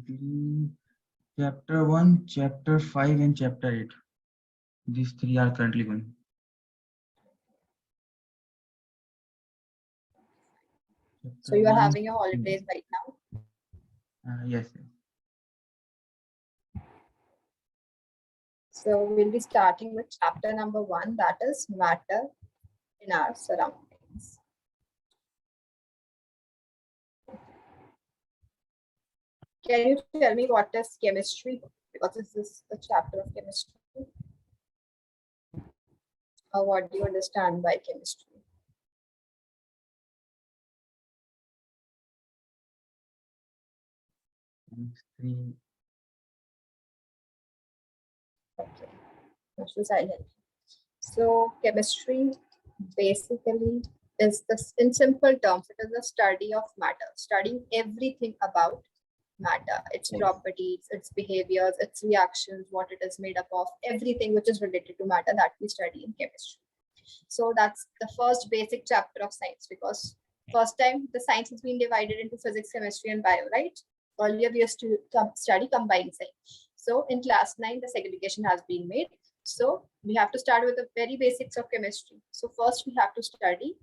Currently, chapter 1, chapter 5, and chapter 8. These three are currently going. So you are having your holidays right now? Yes. So we'll be starting with chapter number 1, that is matter in our surroundings. Can you tell me what is chemistry? Because this is the chapter of chemistry. Or what do you understand by chemistry? Chemistry. Okay, silent. So chemistry basically is this, in simple terms, it is the study of matter, studying everything about matter, its properties, its behaviors, its reactions, what it is made up of, everything which is related to matter that we study in chemistry. So that's the first basic chapter of science, because first time the science has been divided into physics, chemistry, and bio, right? Earlier we used to study combined science. So in class 9, the segregation has been made. So we have to start with the very basics of chemistry. So first we have to study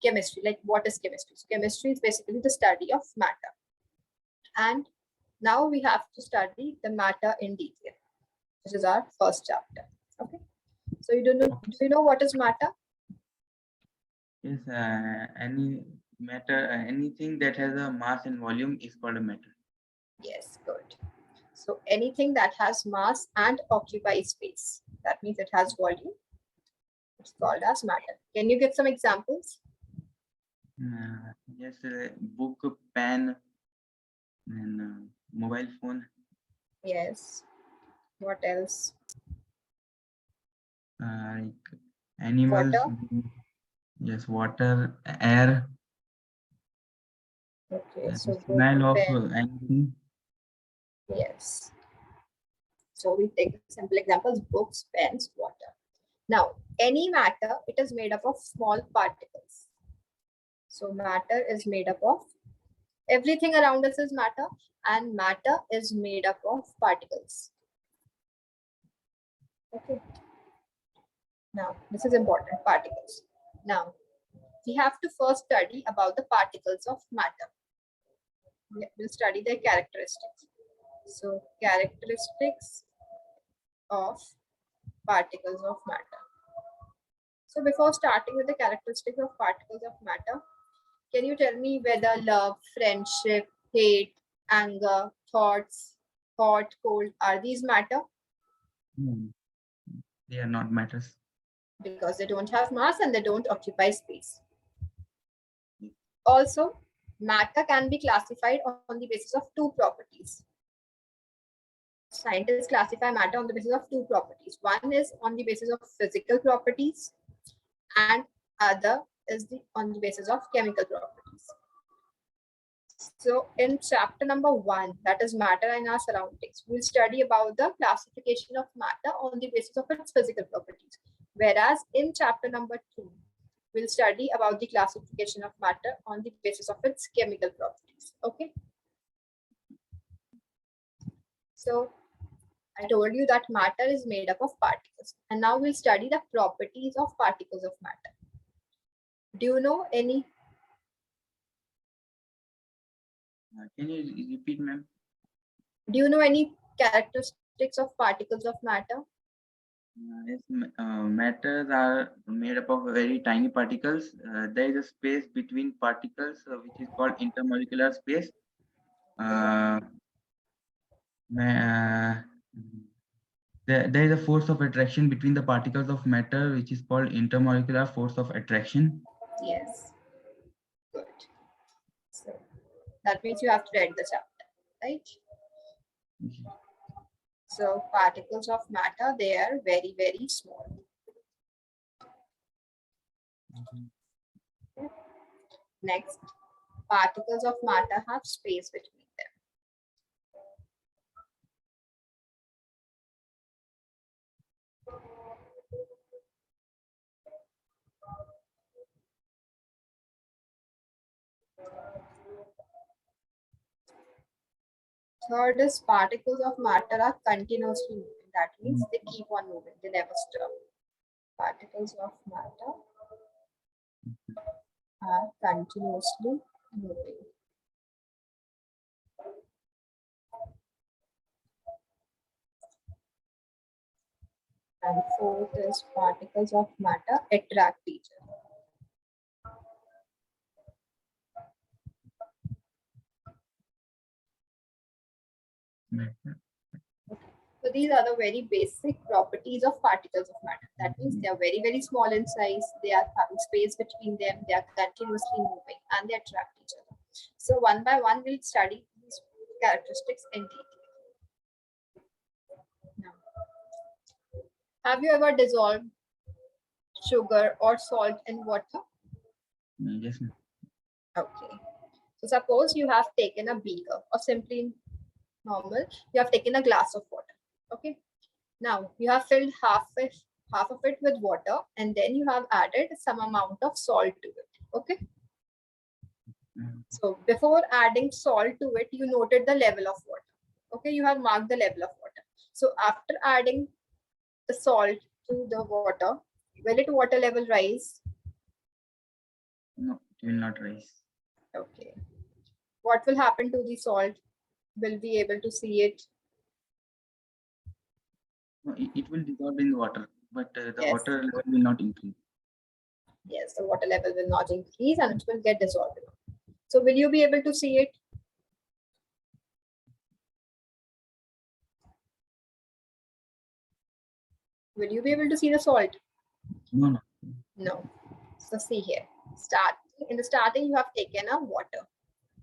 chemistry, like what is chemistry? So chemistry is basically the study of matter. And now we have to study the matter in detail. This is our first chapter. Okay. So do you know what is matter? Yes, any matter, anything that has a mass and volume is called a matter. Yes, good. So anything that has mass and occupies space, that means it has volume, it's called as matter. Can you give some examples? Yes, book, pen, and mobile phone. Yes. What else? Like animals. Water. Yes, water, air. Okay, so book, Smell of pen. anything. Yes. So we take simple examples: books, pens, water. Now, any matter, it is made up of small particles. So matter is made up of, everything around us is matter, and matter is made up of particles. Okay. Now, this is important, particles. Now, we have to first study about the particles of matter. We'll study their characteristics. So, characteristics of particles of matter. So, before starting with the characteristics of particles of matter, can you tell me whether love, friendship, hate, anger, thoughts, hot, cold, are these matter? They are not matters. Because they don't have mass and they don't occupy space. Also, matter can be classified on the basis of two properties. Scientists classify matter on the basis of two properties. One is on the basis of physical properties, and other is on the basis of chemical properties. So in chapter number 1, that is matter and our surroundings, we'll study about the classification of matter on the basis of its physical properties. Whereas in chapter number 2, we'll study about the classification of matter on the basis of its chemical properties. Okay. So I told you that matter is made up of particles, and now we'll study the properties of particles of matter. Do you know any? Can you repeat, ma'am? Do you know any characteristics of particles of matter? Yes, matters are made up of very tiny particles. There is a space between particles, which is called intermolecular space. There is a force of attraction between the particles of matter, which is called intermolecular force of attraction. Yes. Good. So that means you have to read the chapter, right? So particles of matter, they are very, very small. Okay. Next, particles of matter have space between them. Third is particles of matter are continuously moving. That means they keep on moving. They never stop. Particles of matter are continuously moving. And fourth is particles of matter attract each other. So these are the very basic properties of particles of matter. That means they are very, very small in size. They are having space between them. They are continuously moving and they attract each other. So one by one, we'll study these characteristics in detail. Now, have you ever dissolved sugar or salt in water? Yes, ma'am. Okay. So suppose you have taken a beaker or simply normal, you have taken a glass of water. Okay. Now you have filled half of it with water and then you have added some amount of salt to it. Okay. So before adding salt to it, you noted the level of water. Okay, you have marked the level of water. So after adding the salt to the water, will it water level rise? No, it will not rise. Okay. What will happen to the salt? Will we able to see it? No, it will dissolve in the water, but the Yes. water level will not increase. Yes, the water level will not increase and it will get dissolved. So will you be able to see it? Will you be able to see the salt? No, no. No. So see here. In the starting, you have taken a water,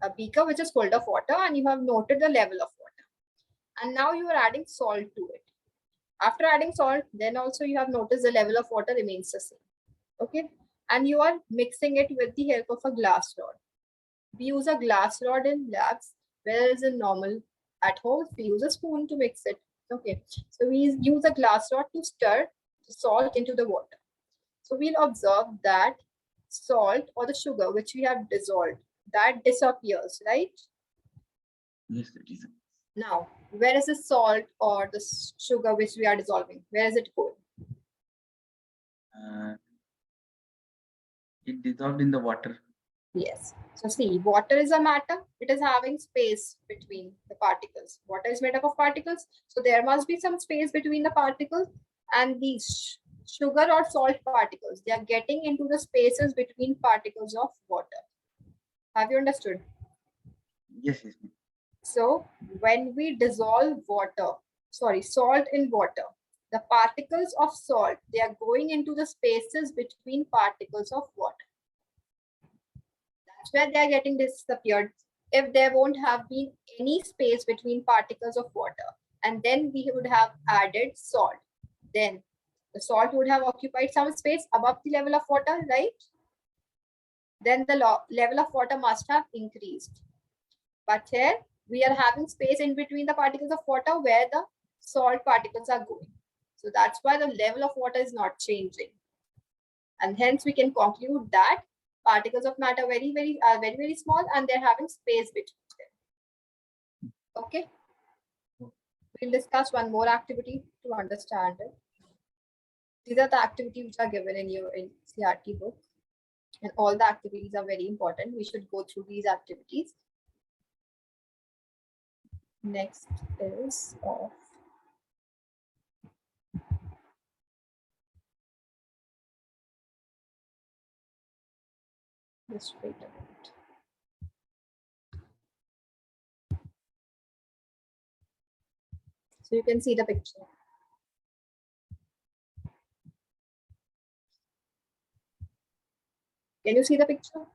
a beaker which is full of water, and you have noted the level of water. And now you are adding salt to it. After adding salt, then also you have noticed the level of water remains the same. Okay. And you are mixing it with the help of a glass rod. We use a glass rod in labs, whereas in normal at home, we use a spoon to mix it. Okay. So we use a glass rod to stir the salt into the water. So we'll observe that salt or the sugar which we have dissolved, that disappears, right? Yes, it is. Now, where is the salt or the sugar which we are dissolving? Where is it going? It dissolved in the water. Yes. So see, water is a matter. It is having space between the particles. Water is made up of particles. So there must be some space between the particles, and these sugar or salt particles, they are getting into the spaces between particles of water. Have you understood? Yes, yes. So when we dissolve salt in water, the particles of salt, they are going into the spaces between particles of water. That's where they are getting disappeared. If there won't have been any space between particles of water, and then we would have added salt, then the salt would have occupied some space above the level of water, right? Then the level of water must have increased. But here we are having space in between the particles of water where the salt particles are going. So that's why the level of water is not changing. And hence we can conclude that particles of matter are very small and they're having space between them. Okay. We'll discuss one more activity to understand it. These are the activities which are given in your NCERT book. And all the activities are very important. We should go through these activities. Next is just wait a minute. So you can see the picture. Can you see the picture?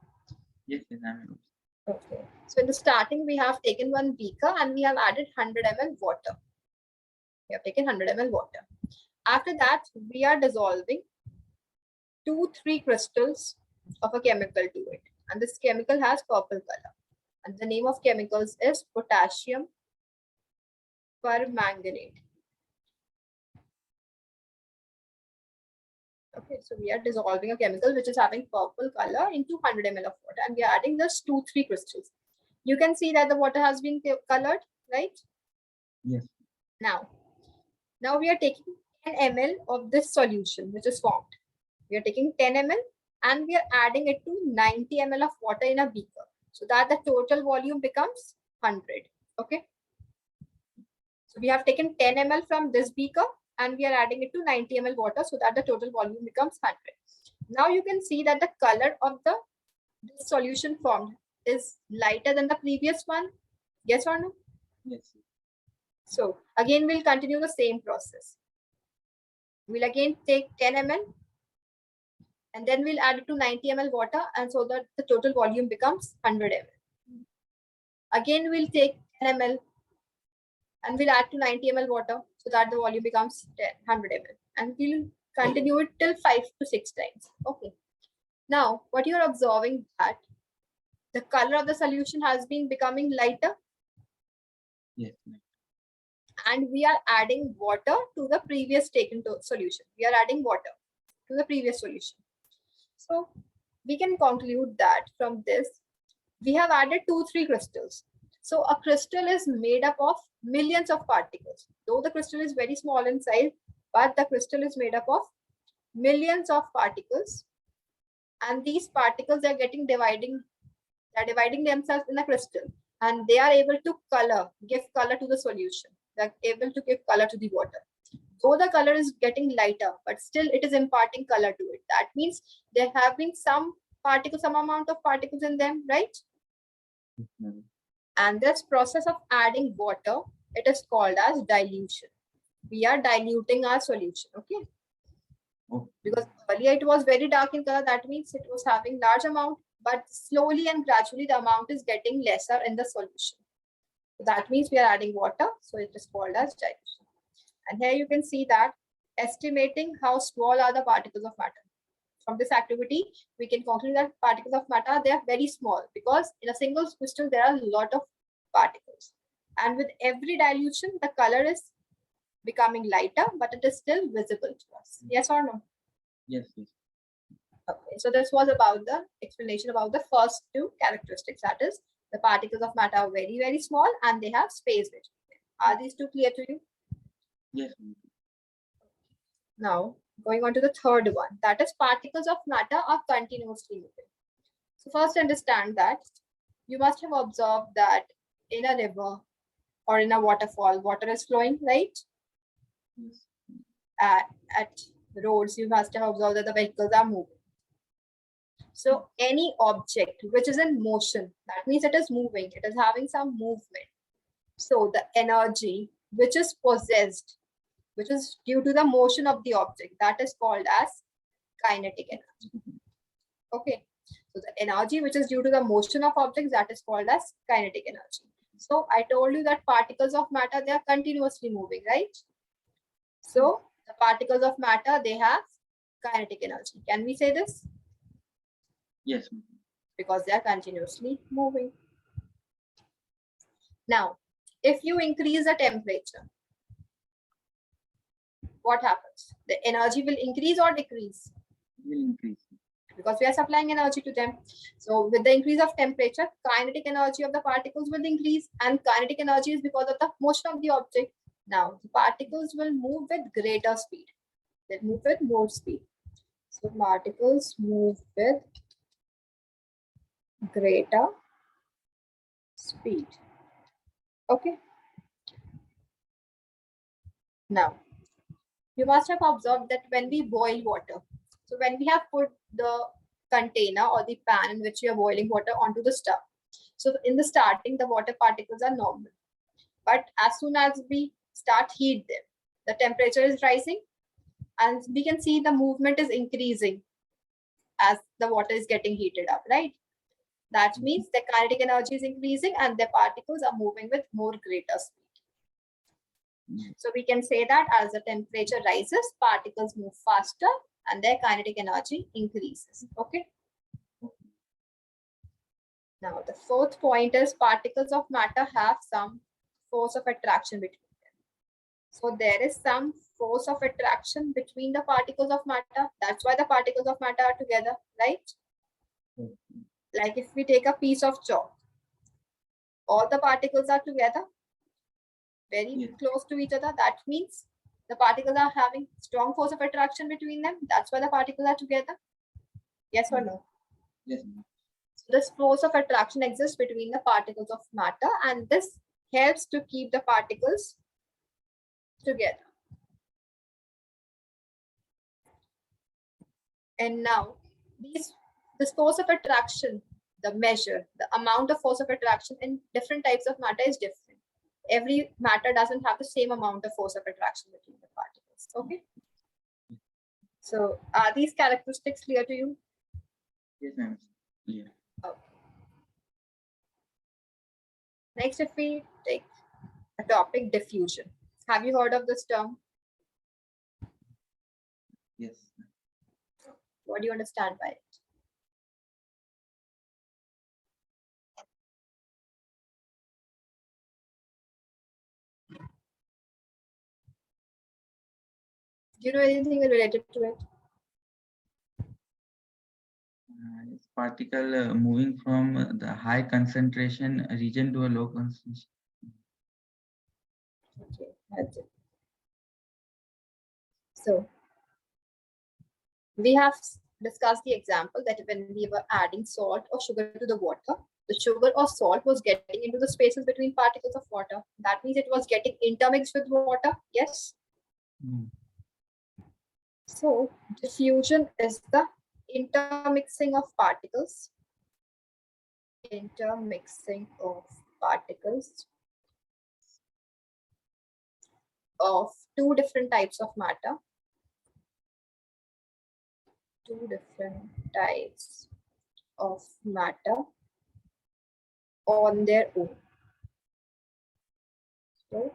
Yes, yes, I'm. Okay. So in the starting, we have taken one beaker and we have added 100 ml water. We have taken 100 ml water. After that, we are dissolving 2-3 crystals of a chemical to it. And this chemical has purple color. And the name of chemicals is potassium permanganate. Okay, so we are dissolving a chemical which is having purple color into 100 ml of water, and we are adding just 2-3 crystals. You can see that the water has been colored, right? Yes. Now we are taking 10 ml of this solution which is formed. We are taking 10 ml and we are adding it to 90 ml of water in a beaker, so that the total volume becomes 100. Okay. So we have taken 10 ml from this beaker and we are adding it to 90 ml water, so that the total volume becomes 100. Now you can see that the color of this solution formed is lighter than the previous one. Yes or no? Yes. So again, we'll continue the same process. We'll again take 10 ml and then we'll add it to 90 ml water, and so that the total volume becomes 100 ml. Again, we'll take 10 ml and we'll add to 90 ml water, so that the volume becomes 100 ml, and we'll continue it till 5 to 6 times. Okay. Now, what you're observing that the color of the solution has been becoming lighter. Yes. And we are adding water to the previous taken solution. We are adding water to the previous solution. So we can conclude that from this, we have added 2-3 crystals. So a crystal is made up of millions of particles. Though the crystal is very small in size, but the crystal is made up of millions of particles. And these particles are dividing themselves in a crystal, and they are able to give color to the solution. They're able to give color to the water. Though the color is getting lighter, but still it is imparting color to it. That means there have been some amount of particles in them, right? Yes. And this process of adding water, it is called as dilution. We are diluting our solution, okay? Oh. Because earlier it was very dark in color, that means it was having large amount, but slowly and gradually the amount is getting lesser in the solution. So that means we are adding water, so it is called as dilution. And here you can see that estimating how small are the particles of matter. From this activity, we can conclude that particles of matter, they are very small, because in a single crystal there are a lot of particles. And with every dilution, the color is becoming lighter, but it is still visible to us. Yes or no? Yes. Yes. Okay, so this was about the explanation about the first two characteristics. That is, the particles of matter are very, very small and they have space between them. Are these two clear to you? Yes. Now, going on to the third one, that is, particles of matter are continuously moving. So first understand that you must have observed that in a river or in a waterfall, water is flowing, right? Yes. At roads, you must have observed that the vehicles are moving. So any object which is in motion, that means it is moving, it is having some movement. So the energy which is possessed, which is due to the motion of the object, that is called as kinetic energy. Okay. So the energy which is due to the motion of objects, that is called as kinetic energy. So I told you that particles of matter, they are continuously moving, right? So the particles of matter, they have kinetic energy. Can we say this? Yes. Because they are continuously moving. Now, if you increase the temperature, what happens? The energy will increase or decrease? Will increase. Because we are supplying energy to them. So with the increase of temperature, kinetic energy of the particles will increase, and kinetic energy is because of the motion of the object. Now, the particles will move with greater speed. They move with more speed. So particles move with greater speed. Okay. Now, you must have observed that when we boil water, so when we have put the container or the pan in which we are boiling water onto the stove, so in the starting, the water particles are normal. But as soon as we start heat them, the temperature is rising and we can see the movement is increasing as the water is getting heated up, right? That means the kinetic energy is increasing and the particles are moving with more greater speed. So we can say that as the temperature rises, particles move faster and their kinetic energy increases. Okay. Now the fourth point is particles of matter have some force of attraction between them. So there is some force of attraction between the particles of matter. That's why the particles of matter are together, right? Like if we take a piece of chalk, all the particles are together very Yes. close to each other. That means the particles are having strong force of attraction between them. That's why the particles are together. Yes or no? Yes. So this force of attraction exists between the particles of matter, and this helps to keep the particles together. And now, this force of attraction, the measure, the amount of force of attraction in different types of matter is different. Every matter doesn't have the same amount of force of attraction between the particles. Okay. So are these characteristics clear to you? Yes, ma'am. Yeah. Okay. Next, if we take a topic, diffusion. Have you heard of this term? Yes. What do you understand by it? Do you know anything related to it? It's particle moving from the high concentration region to a low concentration. Okay, that's it. So we have discussed the example that when we were adding salt or sugar to the water, the sugar or salt was getting into the spaces between particles of water. That means it was getting intermixed with water. Yes. Mm. So diffusion is the intermixing of particles. Intermixing of particles of two different types of matter. Two different types of matter on their own. So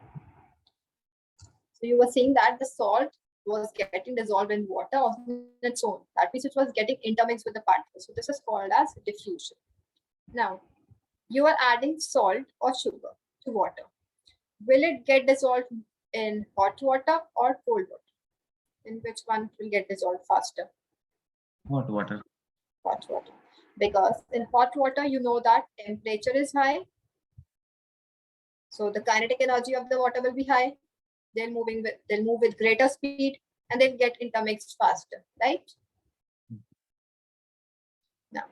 you were saying that the salt was getting dissolved in water on its own. That means it was getting intermixed with the particles. So this is called as diffusion. Now, you are adding salt or sugar to water. Will it get dissolved in hot water or cold water? In which one will get dissolved faster? Hot water. Hot water. Because in hot water, you know that temperature is high. So the kinetic energy of the water will be high. They'll move with greater speed and they'll get intermixed faster, right? Now,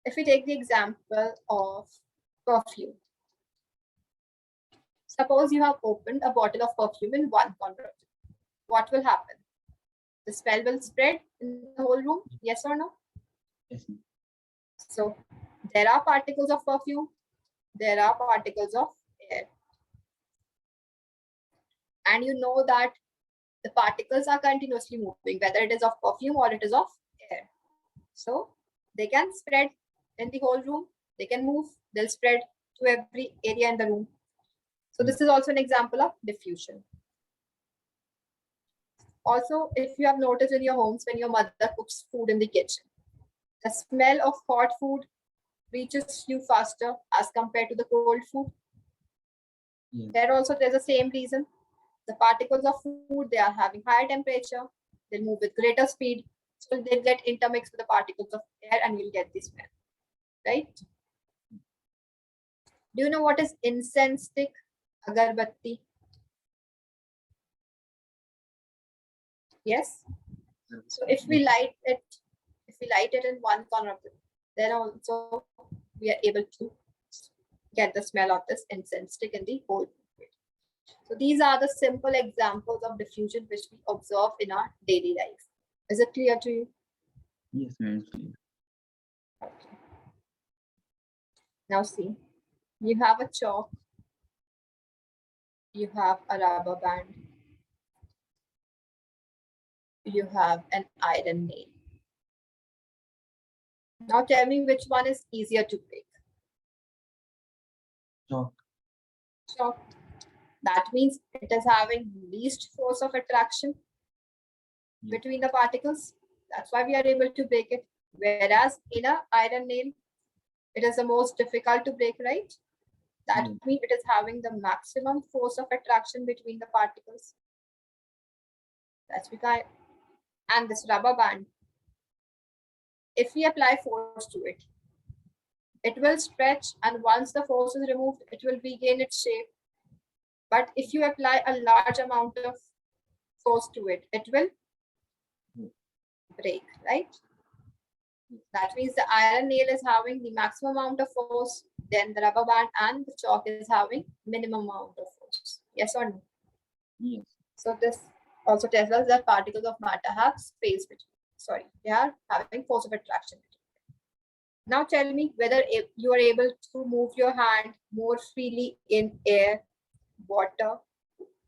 if we take the example of perfume, suppose you have opened a bottle of perfume in one corner. What will happen? The smell will spread in the whole room, yes or no? Yes. So there are particles of perfume, there are particles of air. And you know that the particles are continuously moving, whether it is of perfume or it is of air. So they can spread in the whole room, they can move, they'll spread to every area in the room. So this is also an example of diffusion. Also, if you have noticed in your homes when your mother cooks food in the kitchen, the smell of hot food reaches you faster as compared to the cold food. Yes. There also there's the same reason. The particles of food, they are having higher temperature, they'll move with greater speed, so they'll get intermixed with the particles of air and you'll get this smell, right? Do you know what is incense stick, agarbatti? Yes. So if we light it in one corner of it, then also we are able to get the smell of this incense stick in the whole liquid. So these are the simple examples of diffusion which we observe in our daily life. Is it clear to you? Yes, ma'am. Okay. Now see, you have a chalk, you have a rubber band, you have an iron nail. Now tell me which one is easier to pick. Chalk. Chalk. That means it is having least force of attraction between the particles. That's why we are able to break it. Whereas in a iron nail, it is the most difficult to break, right? That means it is having the maximum force of attraction between the particles. That's because, and this rubber band, if we apply force to it, it will stretch, and once the force is removed, it will regain its shape. But if you apply a large amount of force to it, it will break, right? That means the iron nail is having the maximum amount of force, then the rubber band and the chalk is having minimum amount of force. Yes or no? Yes. So this also tells us that particles of matter have space between. Sorry, they are having force of attraction. Now tell me whether you are able to move your hand more freely in air, water,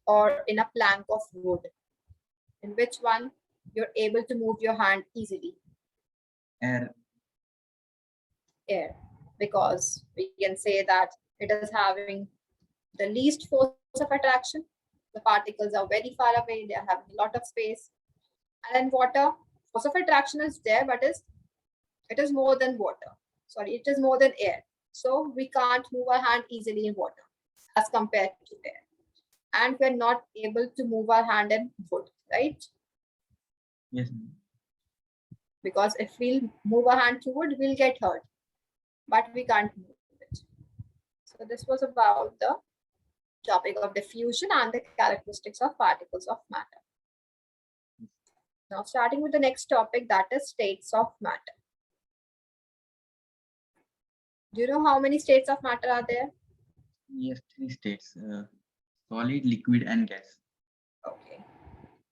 or in a plank of wood. In which one you're able to move your hand easily? Air. Air, because we can say that it is having the least force of attraction. The particles are very far away, they are having a lot of space. And then water, force of attraction is there, but it is more than water. Sorry, it is more than air. So we can't move our hand easily in water as compared to air. And we're not able to move our hand in wood, right? Yes. Because if we'll move our hand to wood, we'll get hurt, but we can't move it. So this was about the topic of diffusion and the characteristics of particles of matter. Now starting with the next topic, that is states of matter. Do you know how many states of matter are there? Yes, 3 states: solid, liquid, and gas. Okay.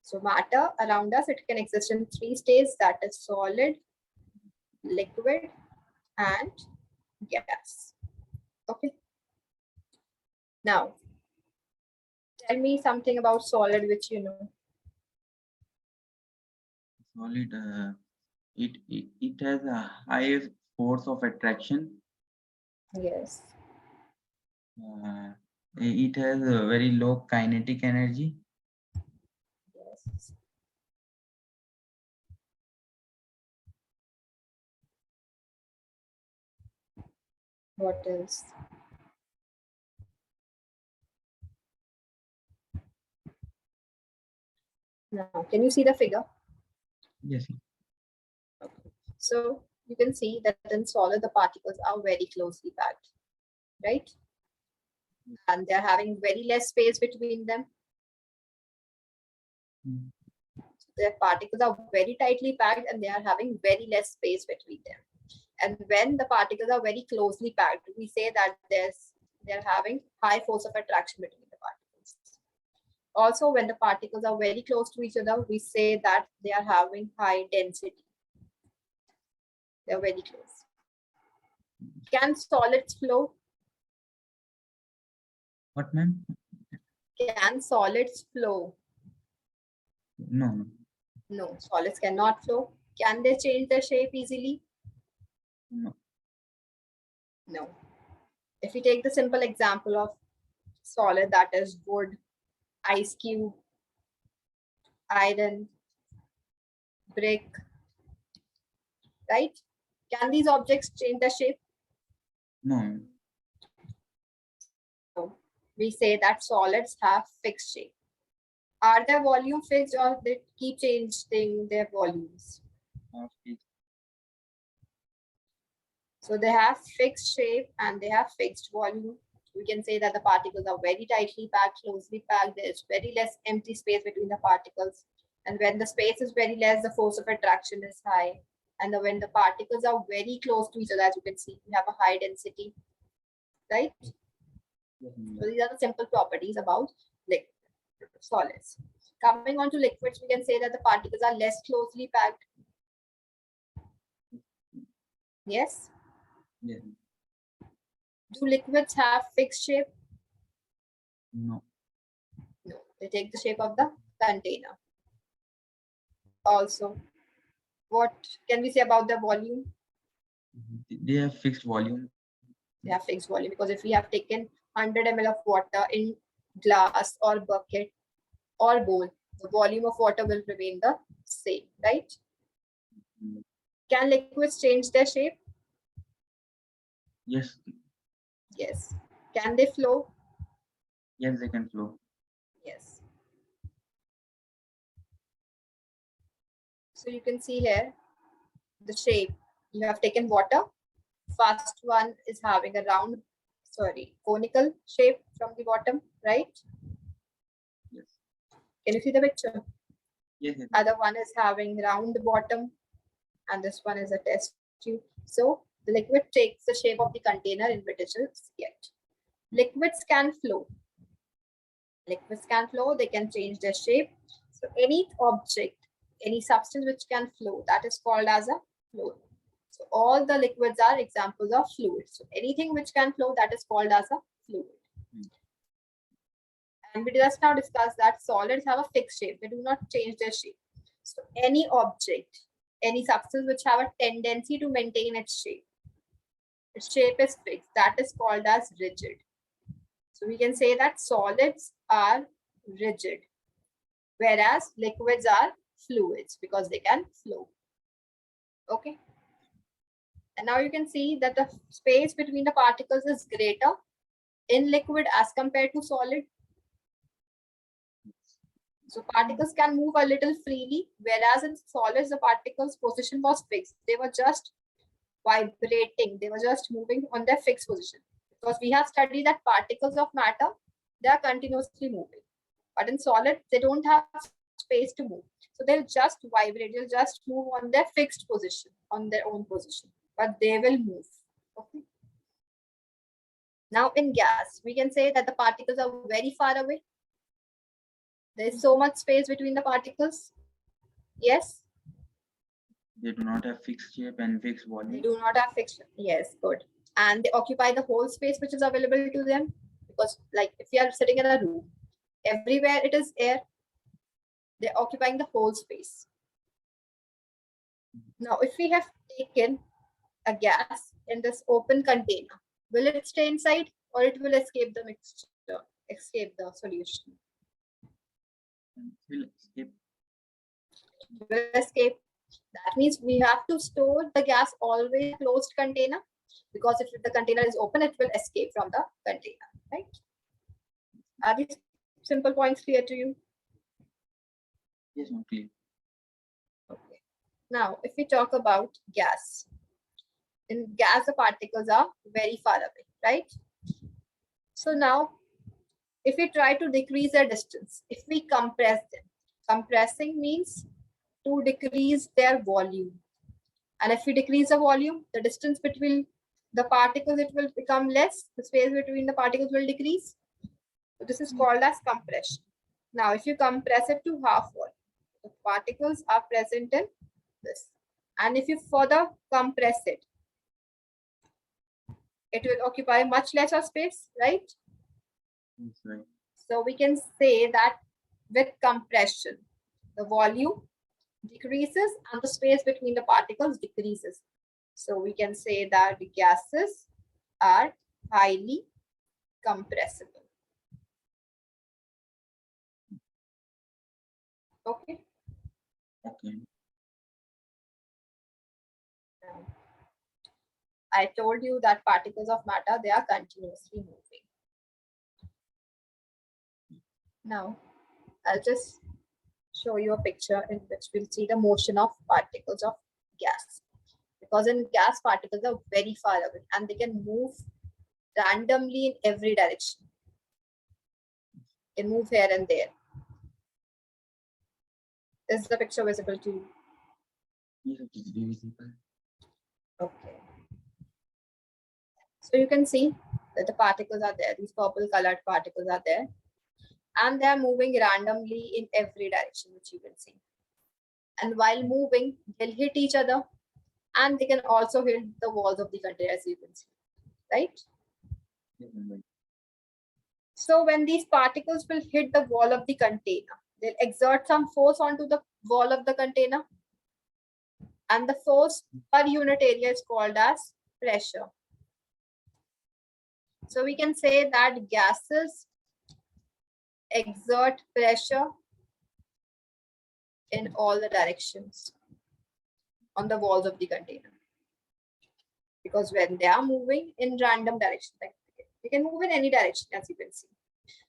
So matter around us, it can exist in 3 states, that is solid, liquid, and gas. Okay. Now, tell me something about solid which you know. Solid, it has a high force of attraction. Yes. It has a very low kinetic energy. Yes. What else? Now, can you see the figure? Yes. So you can see that in solid, the particles are very closely packed, right? And they're having very less space between them. Mm. Their particles are very tightly packed and they are having very less space between them. And when the particles are very closely packed, we say that they're having high force of attraction between the particles. Also, when the particles are very close to each other, we say that they are having high density. They're very close. Can solids flow? What, ma'am? Can solids flow? No, no. No, solids cannot flow. Can they change their shape easily? No. No. If we take the simple example of solid, that is wood, ice cube, iron, brick, right? Can these objects change their shape? No. No. We say that solids have fixed shape. Are their volume fixed or they keep changing their volumes? So they have fixed shape and they have fixed volume. We can say that the particles are very tightly packed, closely packed. There's very less empty space between the particles. And when the space is very less, the force of attraction is high. And when the particles are very close to each other, as you can see, we have a high density, right? So these are the simple properties about solids. Coming on to liquids, we can say that the particles are less closely packed. Yes? Yes. Do liquids have fixed shape? No. No, they take the shape of the container. Also, what can we say about the volume? They have fixed volume. They have fixed volume because if we have taken 100 ml of water in glass or bucket or bowl, the volume of water will remain the same, right? Mm. Can liquids change their shape? Yes. Yes. Can they flow? Yes, they can flow. Yes. So you can see here the shape. You have taken water. First one is having a conical shape from the bottom, right? Can you see the picture? Yes, yes. Other one is having round bottom, and this one is a test tube. So the liquid takes the shape of the container in which it is kept. Liquids can flow. Liquids can flow, they can change their shape. So any object, any substance which can flow, that is called as a fluid. So all the liquids are examples of fluids. So anything which can flow, that is called as a fluid. And we just now discussed that solids have a fixed shape. They do not change their shape. So any object, any substance which have a tendency to maintain its shape is fixed. That is called as rigid. So we can say that solids are rigid, whereas liquids are fluids because they can flow. Okay. And now you can see that the space between the particles is greater in liquid as compared to solid. So particles can move a little freely, whereas in solids, the particles' position was fixed. They were just vibrating. They were just moving on their fixed position. Because we have studied that particles of matter, they are continuously moving. But in solid, they don't have space to move. So they'll just vibrate. They'll just move on their fixed position, on their own position. But they will move. Okay. Now in gas, we can say that the particles are very far away. There is so much space between the particles. Yes? They do not have fixed shape and fixed They volume. do not have fixed. Yes, good. And they occupy the whole space which is available to them. Because like if you are sitting in a room, everywhere it is air. They're occupying the whole space. Now, if we have taken a gas in this open container, will it stay inside or it will escape the mixture, escape the solution? And will escape. It will escape. That means we have to store the gas always in a closed container, because if the container is open, it will escape from the container, right? Are these simple points clear to you? Yes, not clear. Okay. Now, if we talk about gas, in gas, the particles are very far away, right? So now, if we try to decrease their distance, if we compress them, compressing means to decrease their volume. And if we decrease the volume, the distance between the particles, it will become less. The space between the particles will decrease. So this is called as compression. Now, if you compress it to half volume, the particles are present in this. And if you further compress it, it will occupy much lesser space, right? Yes, right. So we can say that with compression, the volume decreases and the space between the particles decreases. So we can say that the gases are highly compressible. Okay. Okay. I told you that particles of matter, they are continuously moving. Now, I'll just show you a picture in which we'll see the motion of particles of gas. Because in gas, particles are very far away and they can move randomly in every direction. They can move here and there. Is the picture visible to you? Yes, it is visible. Okay. So you can see that the particles are there. These purple colored particles are there. And they are moving randomly in every direction, which you can see. And while moving, they'll hit each other. And they can also hit the walls of the container, as you can see. Right? Yes, right. So when these particles will hit the wall of the container, they'll exert some force onto the wall of the container. And the force per unit area is called as pressure. So we can say that gases exert pressure in all the directions on the walls of the container. Because when they are moving in random direction, like they can move in any direction, as you can see.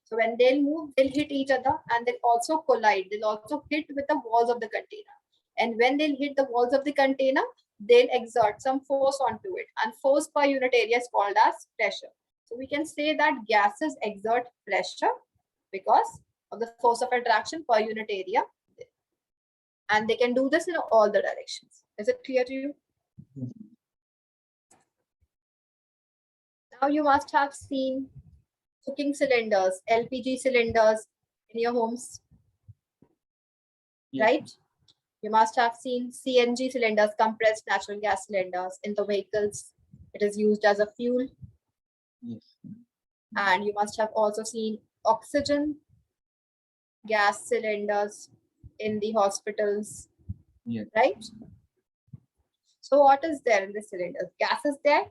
So when they'll move, they'll hit each other and they'll also collide. They'll also hit with the walls of the container. And when they'll hit the walls of the container, they'll exert some force onto it. And force per unit area is called as pressure. So we can say that gases exert pressure because of the force of attraction per unit area. And they can do this in all the directions. Is it clear to you? Now you must have seen cooking cylinders, LPG cylinders in your homes, Yes. right? You must have seen CNG cylinders, compressed natural gas cylinders in the vehicles. It is used as a fuel. Yes. And you must have also seen oxygen gas cylinders in the hospitals, Yes. right? So what is there in the cylinders? Gas is there,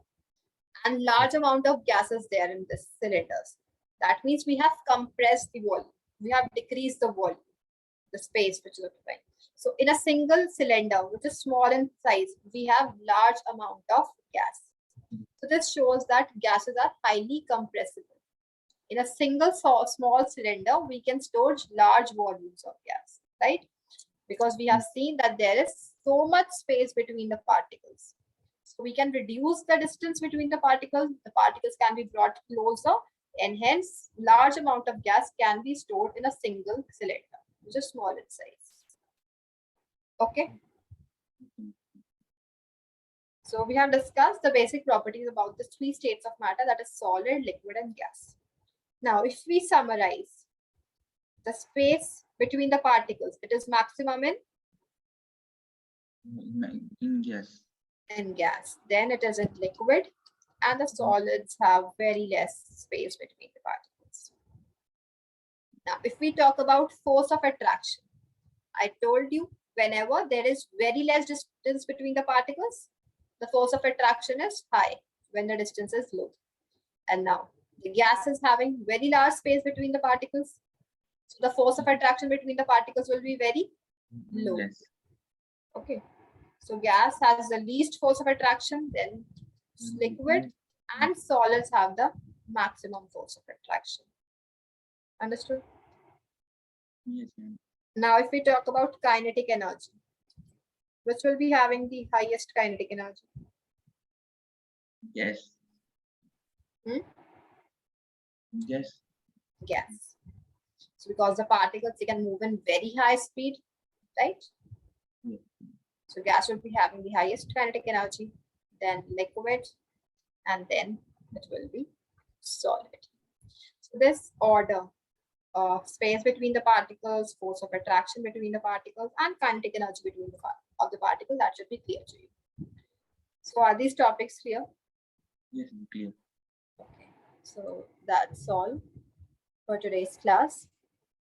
and large amount of gas is there in the cylinders. That means we have compressed the volume. We have decreased the volume, the space which is occupied. So in a single cylinder, which is small in size, we have large amount of gas. So this shows that gases are highly compressible. In a single small cylinder, we can store large volumes of gas, right? Because we have seen that there is so much space between the particles. So we can reduce the distance between the particles can be brought closer, and hence large amount of gas can be stored in a single cylinder, which is small in size. Okay. So we have discussed the basic properties about the three states of matter, that is solid, liquid, and gas. Now, if we summarize the space between the particles, it is maximum In gas. in gas. Then it is in liquid, and the solids have very less space between the particles. Now, if we talk about force of attraction, I told you whenever there is very less distance between the particles, the force of attraction is high when the distance is low. And now the gas is having very large space between the particles. So the force of attraction between the particles will be very low. Yes. Okay. So gas has the least force of attraction, then liquid, and solids have the maximum force of attraction. Understood? Yes. Now, if we talk about kinetic energy, which will be having the highest kinetic energy? Yes. Yes. Gas. So because the particles, they can move in very high speed, right? Yeah. So gas will be having the highest kinetic energy, then liquid, and then it will be solid. So this order of space between the particles, force of attraction between the particles, and kinetic energy between the particles, that should be clear to you. So are these topics clear? Yes, clear. Okay. So that's all for today's class.